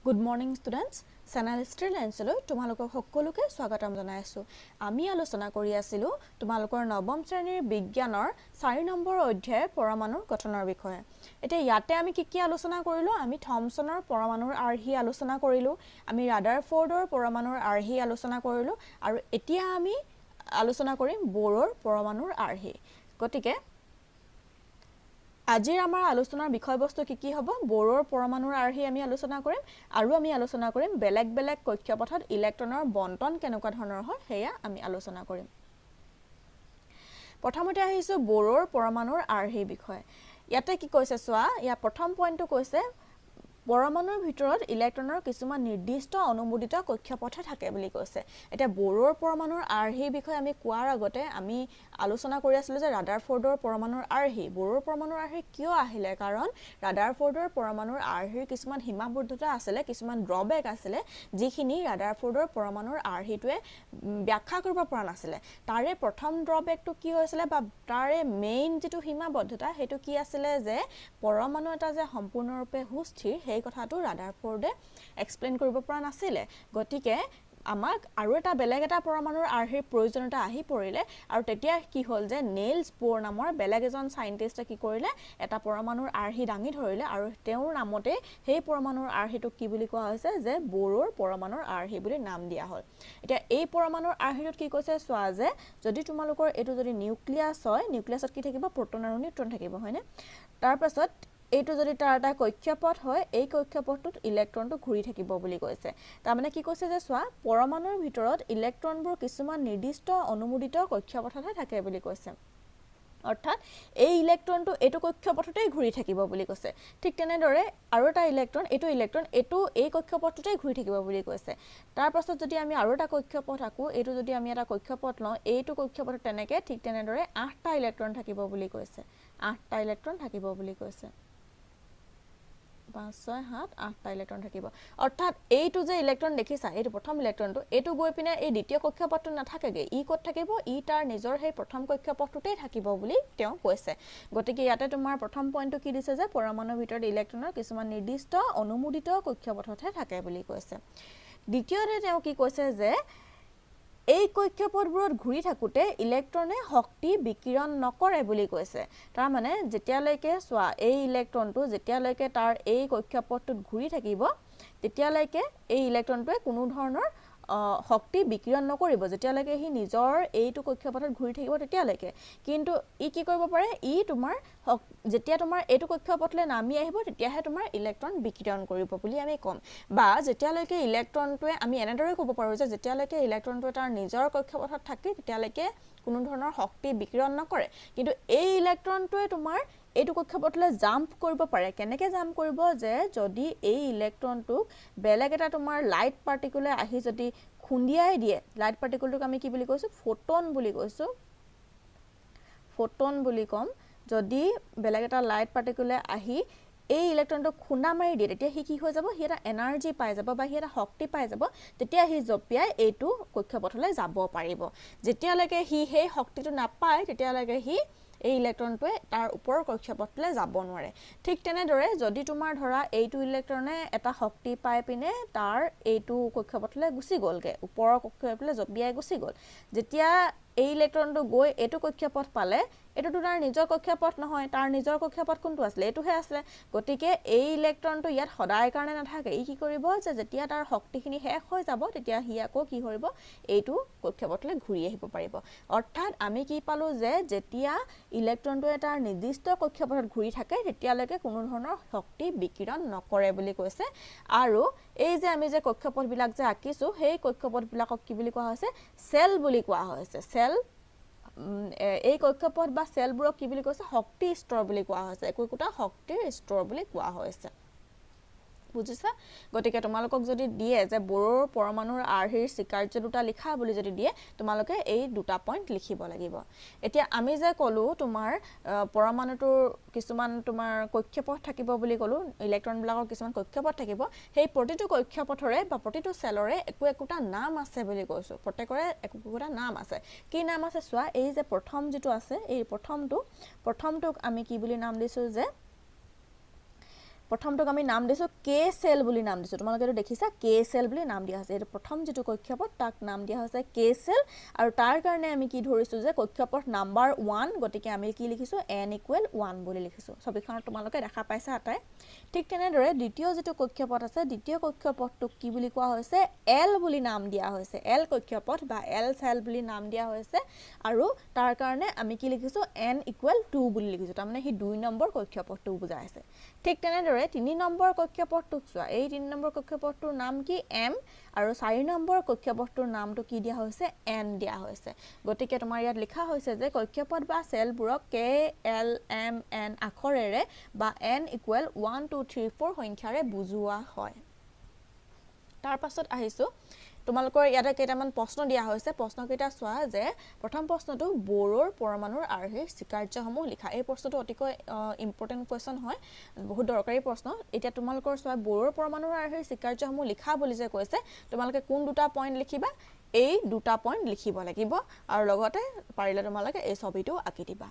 Good morning students. Sanalistry Lensলৈ তোমালোকক সকলোকে স্বাগতম জনাইছো। আমি আলোচনা কৰি আছিলো তোমালোকৰ নৱম শ্ৰেণীৰ বিজ্ঞানৰ 4 নম্বৰ অধ্যায় পৰমাণুৰ গঠনৰ বিষয়ে। এতিয়া ইয়াতে আমি কি আলোচনা কৰিলো? আমি থমসনৰ পৰমাণুৰ আৰ্হি আলোচনা কৰিলো, আমি ৰাদাৰফৰ্ডৰ পৰমাণুৰ আৰ্হি আলোচনা কৰিলো আৰু এতিয়া আমি আলোচনা কৰিম বৰৰ পৰমাণুৰ আৰ্হি। গতিকে আজিৰ আমাৰ আলোচনাৰ বিষয়বস্তু কি হ'ব? বৰৰ পৰমাণুৰ আৰ্হি আমি আলোচনা কৰিম আৰু আমি আলোচনা কৰিম বেলেগ বেলেগ কক্ষপথত ইলেক্ট্ৰনৰ বণ্টন কেনেকুৱা ধৰণৰ হয় হেয়া আমি আলোচনা কৰিম। প্ৰথমতে আহিছো বৰৰ পৰমাণুৰ আৰ্হি বিষয়। ইয়াতে কি কৈছে চোৱা, ইয়া প্ৰথম পইণ্টটো কৈছে পৰমাণুৰ ভিতৰত ইলেক্ট্ৰনৰ কিছুমান নিৰ্দিষ্ট অনুমোদিত কক্ষপথে থাকে বুলি কৈছে। এটা বৰৰ পৰমাণুৰ আৰ্হি বিষয়ে আমি কোৱাৰ আগতে আমি আলোচনা কৰি আছিলো যে ৰাদাৰফৰ্ডৰ পৰমাণুৰ আৰ্হি। বৰৰ পৰমাণুৰ আৰ্হি কিয় আহিলে? কাৰণ ৰাদাৰফৰ্ডৰ পৰমাণুৰ আৰ্হিৰ কিছুমান সীমাবদ্ধতা আছিল, কিছুমান ড্ৰবেক আছিল, যিখিনি ৰাদাৰফৰ্ডৰ পৰমাণুৰ আৰ্হিটোৱে ব্যাখ্যা কৰিব পৰা নাছিল। তাৰে প্ৰথম ড্ৰবেকটো কি হৈছিল বা তাৰে মেইন যেটো সীমাবদ্ধতা হেতু কি আছিল যে পৰমাণু এটা যে সম্পূৰ্ণৰূপে সুস্থিৰ সেই কথাটো ৰাদাৰফৰ্ডে এক্সপ্লেইন কৰিব পৰা নাছিল। গতিকে আমাক আৰু এটা বেলেগ এটা পৰমাণুৰ আৰ্হিৰ প্ৰয়োজনীয়তা আহি পৰিলে আৰু তেতিয়া কি হ'ল যে নেলছ বৰ নামৰ বেলেগ এজন সাইন্টিষ্টে কি কৰিলে এটা পৰমাণুৰ আৰ্হি দাঙি ধৰিলে আৰু তেওঁৰ নামতে সেই পৰমাণুৰ আৰ্হিটোক কি বুলি কোৱা হৈছে যে বৰৰ পৰমাণুৰ আৰ্হি বুলি নাম দিয়া হ'ল। এতিয়া এই পৰমাণুৰ আৰ্হিটোত কি কৈছে চোৱা যে যদি তোমালোকৰ এটো যদি নিউক্লিয়াছ হয়, নিউক্লিয়াছত কি থাকিব? প্ৰটন আৰু নিউট্ৰন থাকিব, হয়নে? তাৰ পাছত এইটো যদি তাৰ এটা কক্ষপথ হয়, এই কক্ষপথটোত ইলেক্ট্ৰনটো ঘূৰি থাকিব বুলি কৈছে। তাৰ মানে কি কৈছে যে চোৱা পৰমাণুৰ ভিতৰত ইলেক্ট্ৰনবোৰ কিছুমান নিৰ্দিষ্ট অনুমোদিত কক্ষপথতহে থাকে বুলি কৈছে। অৰ্থাৎ এই ইলেক্ট্ৰনটো এইটো কক্ষপথতেই ঘূৰি থাকিব বুলি কৈছে। ঠিক তেনেদৰে আৰু এটা ইলেক্ট্ৰন এইটো এই কক্ষপথতেই ঘূৰি থাকিব বুলি কৈছে। তাৰ পাছত যদি আমি আৰু এটা কক্ষপথ আকো, এইটো যদি আমি এটা কক্ষপথ লওঁ, এইটো কক্ষপথ তেনেকে ঠিক তেনেদৰে 8টা ইলেক্ট্ৰন থাকিব বুলি কৈছে। 8টা ইলেক্ট্ৰন থাকিব বুলি কৈছে। 5 6 7 8টা ইলেক্ট্ৰন থাকিব। অৰ্থাৎ এইটো যে ইলেক্ট্ৰন দেখিছা, এইটো প্ৰথম ইলেক্ট্ৰনটো, এইটো গৈ পিনে এই দ্বিতীয় কক্ষপথটো নাথাকেগে। ই ক'ত থাকিব? ই তাৰ নিজৰ সেই প্ৰথম কক্ষপথটোতেই থাকিব বুলি তেওঁ কৈছে। গতিকে ইয়াতে তোমাৰ প্ৰথম পইণ্টটো কি দিছে যে পৰমাণুৰ ভিতৰত ইলেক্ট্ৰনৰ কিছুমান নিৰ্দিষ্ট অনুমোদিত কক্ষপথতহে থাকে বুলি কৈছে। দ্বিতীয়তে তেওঁ কি কৈছে যে এই কক্ষপথবোৰত ঘূৰি থাকোতে ইলেক্ট্ৰনে শক্তি বিকিৰণ নকৰে বুলি কৈছে। তাৰ মানে যেতিয়ালৈকে চোৱা এই ইলেক্ট্ৰনটো যেতিয়ালৈকে তাৰ এই কক্ষপথটোত ঘূৰি থাকিব তেতিয়ালৈকে এই ইলেক্ট্ৰনটোৱে কোনো ধৰণৰ শক্তি বিকিৰণ নকৰিব, যেতিয়ালৈকে হি নিজৰ এইটো কক্ষপথত ঘূৰি থাকিব তেতিয়ালৈকে। কিন্তু ই কি কৰিব পাৰে? ই তোমাৰ যেতিয়া তোমাৰ এইটো কক্ষপথলৈ নামি আহিব তেতিয়াহে তোমাৰ ইলেক্ট্ৰন বিকিৰণ কৰিব বুলি আমি ক'ম। বা যেতিয়ালৈকে ইলেক্ট্ৰনটোৱে আমি এনেদৰে ক'ব পাৰো যে যেতিয়ালৈকে ইলেক্ট্ৰনটোৱে তাৰ নিজৰ কক্ষপথত থাকে তেতিয়ালৈকে কোনো ধৰণৰ শক্তি বিকিৰণ নকৰে। কিন্তু এই ইলেক্ট্ৰনটোৱে তোমাৰ এইটো কক্ষপথলৈ জাম্প কৰিব পাৰে। কেনেকৈ জাম্প কৰিব? যে যদি এই ইলেক্ট্ৰনটোক বেলেগ এটা তোমাৰ লাইট পাৰ্টিকুলে আহি যদি খুন্দিয়াই দিয়ে, লাইট পাৰ্টিকুলটোক আমি কি বুলি কৈছো? ফোটন বুলি কৈছো। ফোটন বুলি ক'ম। যদি বেলেগ এটা লাইট পাৰ্টিকুলে আহি এই ইলেক্ট্ৰনটোক খুন্দা মাৰি দিয়ে তেতিয়া হি কি হৈ যাব? হি এটা এনাৰ্জি পাই যাব বা হি এটা শক্তি পাই যাব। তেতিয়া হি জপিয়াই এইটো কক্ষপথলৈ যাব পাৰিব। যেতিয়ালৈকে হি সেই শক্তিটো নাপায় তেতিয়ালৈকে হি এই ইলেক্ট্ৰনটোৱে তাৰ ওপৰৰ কক্ষপথলৈ যাব নোৱাৰে। ঠিক তেনেদৰে যদি তোমাৰ ধৰা এইটো ইলেক্ট্ৰনে এটা শক্তি পাই পিনে তাৰ এইটো কক্ষপথলৈ গুচি গ'লগে, ওপৰৰ কক্ষপথলৈ জপিয়াই গুচি গ'ল, যেতিয়া এই ইলেক্ট্ৰনটো গৈ এইটো কক্ষপথ পালে, এইটোতো তাৰ নিজৰ কক্ষপথ নহয়, তাৰ নিজৰ কক্ষপথ কোনটো আছিলে? এইটোহে আছিলে। গতিকে এই ইলেক্ট্ৰনটো ইয়াত সদায় কাৰণে নাথাকে। ই কি কৰিব যে যেতিয়া তাৰ শক্তিখিনি শেষ হৈ যাব তেতিয়া হি আকৌ কি কৰিব? এইটো কক্ষপথলৈ ঘূৰি আহিব পাৰিব। অৰ্থাৎ আমি কি পালো যে যেতিয়া ইলেক্ট্ৰনটোৱে তাৰ নিৰ্দিষ্ট কক্ষপথত ঘূৰি থাকে তেতিয়ালৈকে কোনো ধৰণৰ শক্তি বিকিৰণ নকৰে বুলি কৈছে। আৰু এই যে আমি যে কক্ষপথবিলাক যে আঁকিছো সেই কক্ষপথবিলাকক কি বুলি কোৱা হৈছে? সেল বুলি কোৱা হৈছে। সেল এই কক্ষপথ বা সেলবোৰক কি বুলি কৈছে? শক্তি স্তৰ বুলি কোৱা হৈছে। একোটা শক্তিৰ স্তৰ বুলি কোৱা হৈছে। বুজিছা? গতিকে তোমালোকক যদি দিয়ে যে বৰৰ পৰমাণুৰ আৰ্হিৰ স্বীকাৰ্য দুটা লিখা বুলি যদি দিয়ে তোমালোকে এই দুটা পইণ্ট লিখিব লাগিব। এতিয়া আমি যে ক'লো তোমাৰ পৰমাণুটোৰ কিছুমান তোমাৰ কক্ষপথ থাকিব বুলি ক'লো, ইলেক্ট্ৰনবিলাকৰ কিছুমান কক্ষপথ থাকিব, সেই প্ৰতিটো কক্ষপথৰে বা প্ৰতিটো সেলৰে একোটা নাম আছে বুলি কৈছো। প্ৰত্যেকৰে একোটা নাম আছে। কি নাম আছে চোৱা, এই যে প্ৰথম যেটো আছে এই প্ৰথমটোক আমি কি বুলি নাম দিছো যে প্ৰথমটোক আমি নাম দিছো কে সেল বুলি নাম দিছো তোমালোকে এটো দেখিছা কে সেল বুলি নাম দিয়া আছে এটো প্ৰথম যেটো কক্ষপথ তাক নাম দিয়া হৈছে কে সেল আৰু তাৰ কাৰণে আমি কি ধৰিছো যে কক্ষপথ নাম্বাৰ 1 গতিকে আমি কি লিখিছো n = 1 বুলি লিখিছো ছবিখনত তোমালোকে দেখা পাইছা আটাই ঠিক তেনেদৰে দ্বিতীয় যেটো কক্ষপথ আছে দ্বিতীয় কক্ষপথটোক কি বুলি কোৱা হৈছে l বুলি নাম দিয়া হৈছে l কক্ষপথ বা l সেল বুলি নাম দিয়া হৈছে আৰু তাৰ কাৰণে আমি কি লিখিছো n = 2 বুলি লিখিছো তাৰমানে হি 2 নম্বৰ কক্ষপথটো বুজাই আছে ঠিক তেনেদৰে 3 নম্বৰ কক্ষপথটোক চোৱা এই 3 নম্বৰ কক্ষপথটোৰ নাম কি m আৰু 4 নম্বৰ কক্ষপথটোৰ নামটো কি দিয়া হৈছে n দিয়া হৈছে গতিকে তোমাৰ ইয়াত লিখা হৈছে যে কক্ষপথ বা সেলবোৰক k l m n আখৰেৰে বা n = 1 2 3 4 সংখ্যাৰে বুজোৱা হয় তাৰ পাছত আহিছো তোমালোকৰ ইয়াতে কেইটামান প্ৰশ্ন দিয়া হৈছে প্ৰশ্নকেইটা চোৱা যে প্ৰথম প্ৰশ্নটো বৰৰ পৰমাণুৰ আৰ্হিৰ স্বীকাৰ্যসমূহ লিখা এই প্ৰশ্নটো অতিকৈ ইম্পৰ্টেন্ট কোৱেশ্চন হয় বহুত দৰকাৰী প্ৰশ্ন এতিয়া তোমালোকৰ চোৱা বৰৰ পৰমাণুৰ আৰ্হিৰ স্বীকাৰ্যসমূহ লিখা বুলি যে কৈছে তোমালোকে কোন দুটা পইণ্ট লিখিবা এই দুটা পইণ্ট লিখিব লাগিব আৰু লগতে পাৰিলে তোমালোকে এই ছবিটো আঁকি দিবা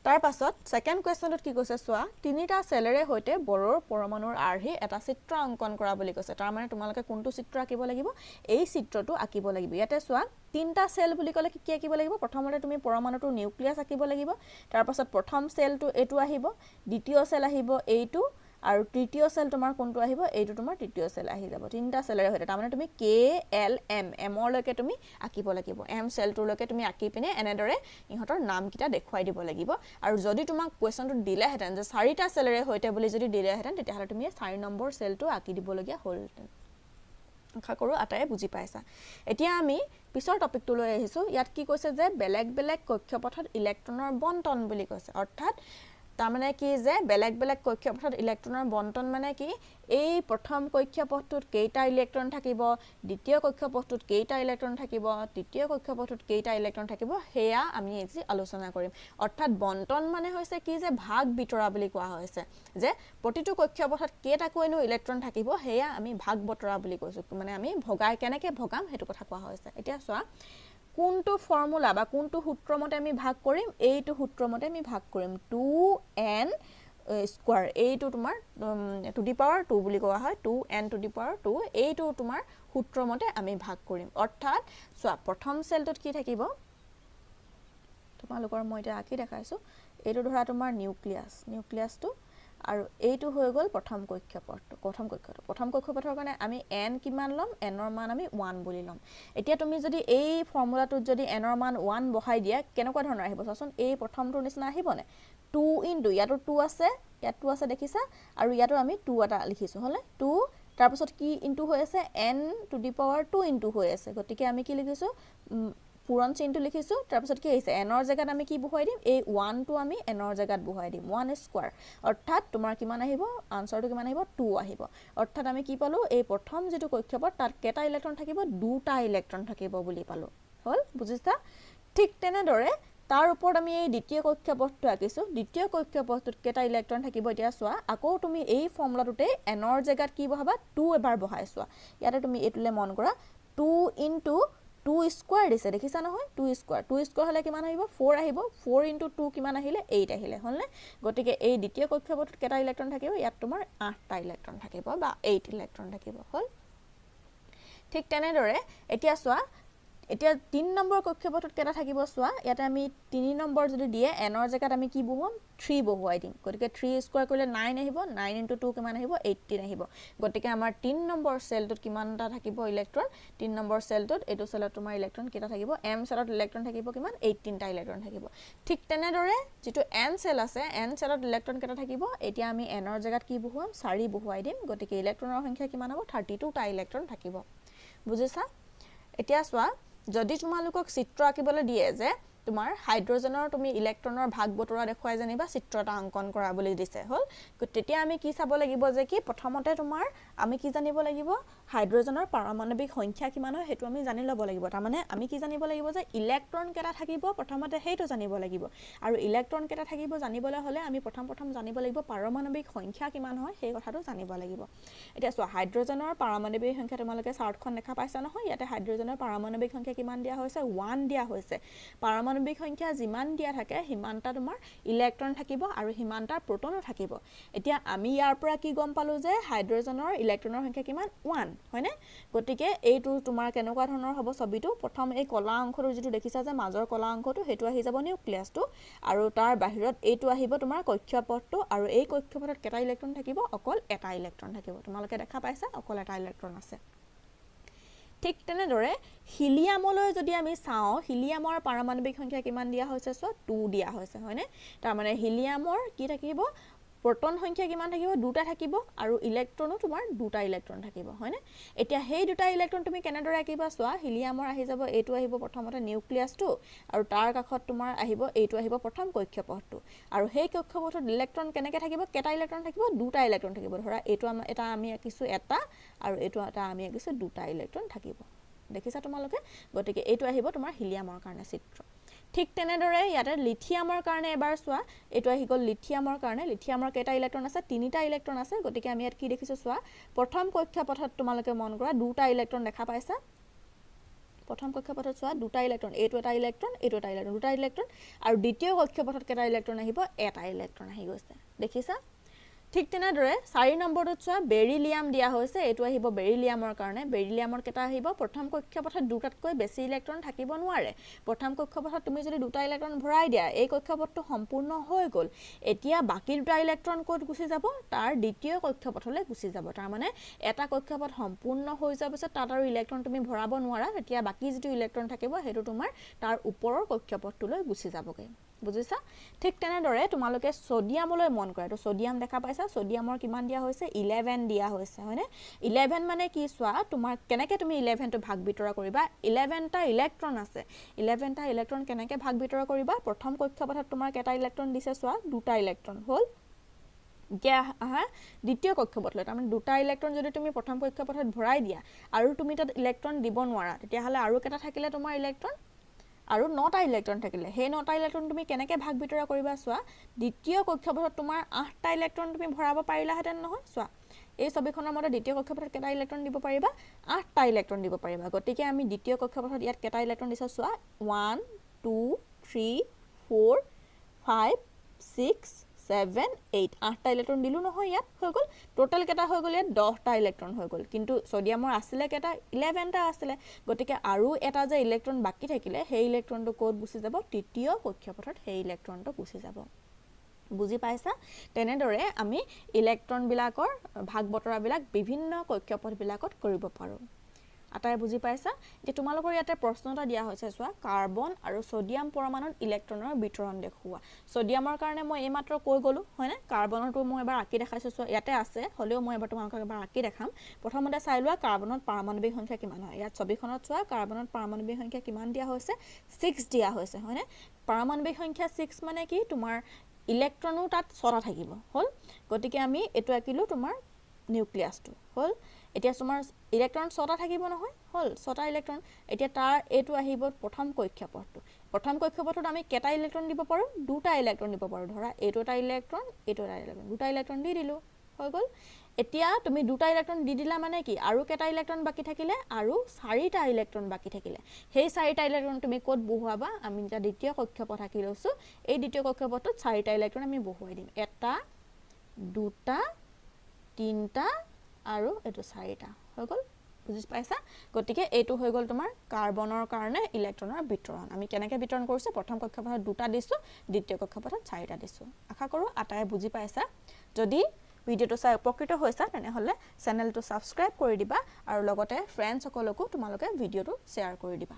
তাৰ পাছত সেকেন্ড কোৱেশ্চনত কি কৈছে চোৱা তিনিটা সেলেৰে হৈতে বৰৰ পৰমাণুৰ আৰ্হি এটা চিত্ৰ অঙ্কন কৰা বুলি কৈছে তাৰ মানে তোমালোকে কোনটো চিত্ৰ আঁকিব লাগিব এই চিত্ৰটো আঁকিব লাগিব ইয়াতে চোৱা তিনটা সেল বুলি কলে কি আঁকিব লাগিব প্ৰথমতে তুমি পৰমাণুটোৰ নিউক্লিয়াছ আঁকিব লাগিব তাৰ পাছত প্ৰথম সেলটো এটো আহিব দ্বিতীয় সেল আহিব এইটো আৰু তৃতীয় সেল তোমাৰ কোনটো আহিব এইটো তোমাৰ তৃতীয় সেল আহি যাব তিনটা সেলৰে হৈতে তাৰমানে তুমি k l m m লৈকে তুমি আঁকিব লাগিব m সেলটোৰ লৈকে তুমি আঁকি পিনে এনেদৰে ইহতৰ নামকিটা দেখুৱাই দিব লাগিব আৰু যদি তোমাক কোৱেশ্চনটো দিলে হেতেন যে চাৰিটা সেলৰে হৈতে বুলি যদি দিলে হেতেন তেতিয়াহলে তুমি 4 নম্বৰ সেলটো আঁকি দিব লগিয়া হলহেতেন আশা কৰো আটায়ে বুজি পাইছা এতিয়া আমি পিছৰ টপিকটো লৈ আহিছো ইয়াত কি কৈছে যে বেলেগ বেলেগ কক্ষপথত ইলেক্ট্ৰনৰ বণ্টন বুলি কৈছে অৰ্থাৎ তাৰমানে কি যে বেলেগ বেলেগ কক্ষপথত ইলেক্ট্ৰনৰ বণ্টন মানে কি এই প্ৰথম কক্ষপথটোত কেইটা ইলেক্ট্ৰন থাকিব দ্বিতীয় কক্ষপথটোত কেইটা ইলেক্ট্ৰন থাকিব তৃতীয় কক্ষপথটোত কেইটা ইলেক্ট্ৰন থাকিব হেয়া আমি আজি আলোচনা কৰিম অৰ্থাৎ বণ্টন মানে হৈছে কি যে ভাগ বিতৰা বুলি কোৱা হৈছে যে প্ৰতিটো কক্ষপথত কেইটাকৈনো ইলেক্ট্ৰন থাকিব হেয়া আমি ভাগ বতৰা বুলি কৈছো মানে আমি ভগাই কেনেকে ভগাম হেতু কথা কোৱা হৈছে এতিয়া চোৱা কোনটো ফৰ্মুলা বা কোনটো সূত্ৰমতে আমি ভাগ কৰিম এইটো সূত্ৰমতে আমি ভাগ কৰিম 2n স্কয়াৰ এইটো তোমাৰ টু দি পাৱাৰ 2 বুলি কোৱা হয় 2n টু দি পাৱাৰ 2 এইটো তোমাৰ সূত্ৰমতে আমি ভাগ কৰিম অৰ্থাৎ চোৱা প্ৰথম সেলটোত কি থাকিব তোমালোকৰ মই এটা আঁকি দেখাইছো এইটো ধৰা তোমাৰ নিউক্লিয়াছটো আৰু এইটো হৈ গল প্ৰথম কক্ষপথৰ কাৰণে আমি n কিমান লম n ৰ মান আমি 1 বুলি লম এতিয়া তুমি যদি এই ফৰ্মুলাটোত যদি n ৰ মান 1 বহাই দিয়া কেনেকুৱা ধৰণৰ আহিব চাচোন এই প্ৰথমটোৰ নিচিনা আহিবনে 2 ইনটু ইয়াতো 2 আছে ইয়াত 2 আছে দেখিছা আৰু ইয়াতো আমি 2 এটা লিখিছো হলে 2 তাৰ পাছত কি ইনটু হৈ আছে n to the power 2 into হৈ আছে গতিকে আমি কি লিখিছো পুৰণ চিহ্নটো লিখিছো তাৰ পাছত কি আহিছে n ৰ জায়গাত আমি কি বহুৱাই দিম এই 1 টো আমি n ৰ জায়গাত বহুৱাই দিম 1 স্কয়াৰ অৰ্থাৎ তোমাৰ কিমান আহিব আনসাৰটো কিমান আহিব 2 আহিব অৰ্থাৎ আমি কি পালো এই প্ৰথম যেটো কক্ষপথ তাত কেটা ইলেক্ট্ৰন থাকিব দুটা ইলেক্ট্ৰন থাকিব বুলি পালো হল বুজিছা ঠিক তেনেদৰে তাৰ ওপৰত আমি এই দ্বিতীয় কক্ষপথটো আঁকিছো দ্বিতীয় কক্ষপথটোত কেটা ইলেক্ট্ৰন থাকিব এতিয়া চোৱা আকৌ তুমি এই ফৰ্মুলাটোতে n ৰ জায়গাত কি বহাবা 2 এবাৰ বহাই চোৱা ইয়াতে তুমি এটুলে মন কৰা 2 ইনটু 2 স্কয়াৰ দিছে দেখিছা নহয় 2 স্কয়াৰ হলে কিমান আহিব 4 আহিব 4 ইনটু 2 কিমান আহিলে 8 আহিলে হলনে গতিকে এই দ্বিতীয় কক্ষপথত কেটা ইলেক্ট্ৰন থাকিব ইয়াত তোমাৰ 8টা ইলেক্ট্ৰন থাকিব বা 8 ইলেক্ট্ৰন থাকিব হল ঠিক তেনেদৰে এতিয়া চোৱা এতিয়া 3 নম্বৰ কক্ষপথত কেটা থাকিব চোৱা ইয়াতে আমি 3 নম্বৰ যদি দিয়ে n ৰ জায়গাত আমি কি বহুৱাম 3 বহুৱাই দিম গতিকে 3 স্কয়াৰ কৰিলে 9 আহিব 9 ইনটু 2 কিমান আহিব 18 আহিব গতিকে আমাৰ 3 নম্বৰ সেলটোত কিমানটা থাকিব ইলেক্ট্ৰন 3 নম্বৰ সেলটোত এটো সেলত তোমাৰ ইলেক্ট্ৰন কেটা থাকিব m সেলত ইলেক্ট্ৰন থাকিব কিমান 18টা ইলেক্ট্ৰন থাকিব ঠিক তেনেদৰে যেটো n সেল আছে n সেলত ইলেক্ট্ৰন কেটা থাকিব এতিয়া আমি n ৰ জায়গাত কি বহুৱাম 4 বহুৱাই দিম গতিকে ইলেক্ট্ৰনৰ সংখ্যা কিমান হ'ব 32টা ইলেক্ট্ৰন থাকিব বুজিছা এতিয়া চোৱা যদি তোমালোকক চিত্ৰ আঁকিবলৈ দিয়ে যে তোমাৰ হাইড্ৰোজেনৰ তুমি ইলেক্ট্ৰনৰ ভাগ বতৰা দেখুৱাই জানিবা চিত্ৰ এটা অঙ্কন কৰা বুলি দিছে হল তেতিয়া আমি কি চাব লাগিব যে কি প্ৰথমতে তোমাৰ আমি কি জানিব লাগিব হাইড্ৰোজেনৰ পাৰমাণবিক সংখ্যা কিমান হয় হেতু আমি জানি লব লাগিব তাৰ মানে আমি কি জানিব লাগিব যে ইলেক্ট্ৰন কেটা থাকিব প্ৰথমতে হেতু জানিব লাগিব আৰু ইলেক্ট্ৰন কেটা থাকিব জানিবলৈ হলে আমি প্ৰথম জানিব লাগিব পাৰমাণবিক সংখ্যা কিমান হয় সেই কথাটো জানিব লাগিব এতিয়া চোৱা হাইড্ৰোজেনৰ পাৰমাণবিক সংখ্যা তোমালোকে চাৰ্টখন দেখা পাইছা নহয় ইয়াতে হাইড্ৰোজেনৰ পাৰমাণবিক সংখ্যা কিমান দিয়া হৈছে 1 দিয়া হৈছে পাৰমাণবিক পাৰমাণৱিক সংখ্যা যিমান দিয়া থাকে সিমানটা তোমাৰ ইলেক্ট্ৰন থাকিব আৰু সিমানটা প্ৰটনো থাকিব এতিয়া আমি ইয়াৰ পৰা কি গম পালো যে হাইড্ৰজেনৰ ইলেক্ট্ৰনৰ সংখ্যা কিমান 1 হয়নে গতিকে এইটো তোমাৰ কেনেকুৱা ধৰণৰ হ'ব ছবিটো প্ৰথম এই কলা অংশটো যেটো দেখিছা যে মাজৰ কলা অংশটো হেতু আহি যাব নিউক্লিয়াছটো আৰু তাৰ বাহিৰত এইটো আহিব তোমাৰ কক্ষপথটো আৰু এই কক্ষপথত কেটা ইলেক্ট্ৰন থাকিব অকল এটা ইলেক্ট্ৰন থাকিব তোমালোকে দেখা পাইছা অকল এটা ইলেক্ট্ৰন আছে ঠিক তেনেদৰে হিলিয়ামলৈ যদি আমি চাও হিলিয়ামৰ পাৰমাণৱিক সংখ্যা কিমান দিয়া হৈছে সো 2 দিয়া হৈছে হয়নে তাৰ মানে হিলিয়ামৰ কি থাকিব proton সংখ্যা কিমান থাকিব দুটা থাকিব আৰু ইলেক্ট্ৰনো তোমাৰ দুটা ইলেক্ট্ৰন থাকিব হয়নে এতিয়া হেই দুটা ইলেক্ট্ৰন তুমি কেনেদৰে আকিবা সোৱা হিলিয়ামৰ আহি যাব এটো আহিব প্ৰথমতে নিউক্লিয়াছটো আৰু তাৰ কাষত তোমাৰ আহিব এটো আহিব প্ৰথম কক্ষপথটো আৰু হেই কক্ষপথত ইলেক্ট্ৰন কেনেকে থাকিব কেটা ইলেক্ট্ৰন থাকিব দুটা ইলেক্ট্ৰন থাকিব ধৰা এটো এটা আমি আকিছো এটা আৰু এটো এটা আমি আকিছো দুটা ইলেক্ট্ৰন থাকিব দেখিছা তোমালোকে গতিকে এটো আহিব তোমাৰ হিলিয়ামৰ কাৰণে চিত্ৰ ঠিক তেনেদৰে ইয়াতে লিথিয়ামৰ কাৰণে এবাৰ সোৱা এটো আহি গল লিথিয়ামৰ কাৰণে লিথিয়ামৰ কেটা ইলেক্ট্ৰন আছে তিনিটা ইলেক্ট্ৰন আছে গতিকে আমি ইয়াত কি দেখিছো সোৱা প্ৰথম কক্ষপথত তোমালোকে মন কৰা দুটা ইলেক্ট্ৰন দেখা পাইছা প্ৰথম কক্ষপথত সোৱা দুটা ইলেক্ট্ৰন এটো এটা ইলেক্ট্ৰন এটো এটা ইলেক্ট্ৰন দুটা ইলেক্ট্ৰন আৰু দ্বিতীয় কক্ষপথত কেটা ইলেক্ট্ৰন আহিব এটা ইলেক্ট্ৰন আহি গৈছে দেখিছা ঠিক তেনেদৰে 4 নম্বৰটোত সোৱা বেৰিলিয়াম দিয়া হৈছে এটো আহিব বেৰিলিয়ামৰ কাৰণে বেৰিলিয়ামৰ কেটা আহিব প্ৰথম কক্ষপথত দুটাতকৈ বেছি ইলেক্ট্ৰন থাকিব নোৱাৰে প্ৰথম কক্ষপথত তুমি যদি দুটা ইলেক্ট্ৰন ভৰাই দিয়া এই কক্ষপথটো সম্পূৰ্ণ হৈ গল এতিয়া বাকি দুটা ইলেক্ট্ৰন ক'ত গুছি যাব তাৰ দ্বিতীয় কক্ষপথলৈ গুছি যাব তাৰ মানে এটা কক্ষপথ সম্পূৰ্ণ হৈ যোৱাৰ পিছত তাত আৰু ইলেক্ট্ৰন তুমি ভৰাব নোৱাৰা এতিয়া বাকি যেটো ইলেক্ট্ৰন থাকিব হেতু তোমাৰ তাৰ ওপৰৰ কক্ষপথটোলৈ গুছি যাবগে বুজিছা ঠিক তেনেদৰে তোমালোকে সোডিয়ামলৈ মন কৰা তো সোডিয়াম দেখা পাইছা সোডিয়ামৰ কিমান দিয়া হৈছে 11 দিয়া হৈছে হয়নে 11 মানে কি সোৱা তোমাৰ কেনেকে তুমি 11 টো ভাগ বিতৰা কৰিবা 11 টা ইলেক্ট্ৰন আছে 11 টা ইলেক্ট্ৰন কেনেকে ভাগ বিতৰা কৰিবা প্ৰথম কক্ষপথত তোমাৰ কেটা ইলেক্ট্ৰন দিছে সোৱা দুটা ইলেক্ট্ৰন হল দ্বিতীয় কক্ষপথলৈ তাৰ মানে দুটা ইলেক্ট্ৰন যদি তুমি প্ৰথম কক্ষপথত ভৰাই দিয়া আৰু তুমি তাত ইলেক্ট্ৰন দিব নোৱাৰা তেতিয়া হলে আৰু কেটা থাকিলে তোমাৰ ইলেক্ট্ৰন আৰু 9টা ইলেক্ট্ৰন থাকিলে হে 9টা ইলেক্ট্ৰন তুমি কেনেকে ভাগ বিতৰা কৰিবা সোৱা দ্বিতীয় কক্ষপথত তোমাৰ 8টা ইলেক্ট্ৰন তুমি ভৰাব পাৰিলা হেতেন নহয় সোৱা এই ছবিখনৰ মতে দ্বিতীয় কক্ষপথত কেটা ইলেক্ট্ৰন দিব পাৰিবা 8টা ইলেক্ট্ৰন দিব পাৰিবা গতিকে আমি দ্বিতীয় কক্ষপথত ইয়াত কেটা ইলেক্ট্ৰন দিছা সোৱা 1 2 3 4 5 6 7 8 8টা ইলেক্ট্ৰন দিলু নহয় ইয়াত হৈ গল টোটাল কেটা হৈ গল ইয়াত 10টা ইলেক্ট্ৰন হৈ গল কিন্তু সোডিয়ামৰ আছিল কেটা 11টা আছিল গতিকে আৰু এটা যে ইলেক্ট্ৰন বাকি থাকিলে সেই ইলেক্ট্ৰনটো কোড গুছি যাব তৃতীয় কক্ষপথত সেই ইলেক্ট্ৰনটো গুছি যাব বুজি পাইছা তেনেদৰে আমি ইলেক্ট্ৰন বিলাকৰ ভাগ বতৰা বিলাক বিভিন্ন কক্ষপথ বিলাকত কৰিব পাৰো আটাই বুজি পাইছা যে তোমালোকৰ ইয়াতে প্ৰশ্ন এটা দিয়া হৈছে সোৱা কাৰ্বন আৰু সোডিয়াম পৰমাণুত ইলেক্ট্ৰনৰ বিতৰণ দেখুৱা সোডিয়ামৰ কাৰণে মই এইমাত্ৰ কৈ গলো হয়নে কাৰ্বনৰটো মই এবাৰ আকি দেখাইছো সোৱা ইয়াতে আছে হলেও মই এবাৰ তোমালোকক এবাৰ আকি দেখাম প্ৰথমতে চাই লোৱা কাৰ্বনত পাৰমাণৱিক সংখ্যা কিমান হয় ইয়াত ছবিখনত সোৱা কাৰ্বনত পাৰমাণৱিক সংখ্যা কিমান দিয়া হৈছে 6 দিয়া হৈছে হয়নে পাৰমাণৱিক সংখ্যা 6 মানে কি তোমাৰ ইলেক্ট্ৰনো তাত 6টা থাকিব হল গতিকে আমি এটো আকিলো তোমাৰ নিউক্লিয়াছটো হল এতিয়া তোমাৰ ইলেক্ট্ৰন 6টা থাকিব নহয় হল 6টা ইলেক্ট্ৰন এতিয়া তাৰ এটো আহিব প্ৰথম কক্ষপথত আমি কেটা ইলেক্ট্ৰন দিব পাৰো দুটা ইলেক্ট্ৰন দিব পাৰো ধৰা এটো এটা ইলেক্ট্ৰন দুটা ইলেক্ট্ৰন দি দিলো হৈ গল এতিয়া তুমি দুটা ইলেক্ট্ৰন দি দিলা মানে কি আৰু কেটা ইলেক্ট্ৰন বাকি থাকিলে আৰু 4টা ইলেক্ট্ৰন বাকি থাকিলে সেই 4টা ইলেক্ট্ৰন তুমি ক'ত বহুৱাবা আমি এটা দ্বিতীয় কক্ষপথ আকি লৈছো এই দ্বিতীয় কক্ষপথত 4টা ইলেক্ট্ৰন আমি বহুৱাই দিম এটা দুটা তিনটা আৰু এটো 4টা হৈ গল বুজি পাইছা গতিকে এটো হৈ গল তোমাৰ কাৰ্বনৰ কাৰণে ইলেক্ট্ৰনৰ বিতৰণ আমি কেনেকে বিতৰণ কৰিছো প্ৰথম কক্ষপথত দুটা দিছো দ্বিতীয় কক্ষপথত 4টা দিছো আশা কৰো আটাই বুজি পাইছা যদি ভিডিওটো চাই উপকৃত হৈছা তেনে হলে চেনেলটো সাবস্ক্ৰাইব কৰি দিবা আৰু লগতে ফ্ৰেণ্ডছ সকলকো তোমালোকে ভিডিওটো শেয়াৰ কৰি দিবা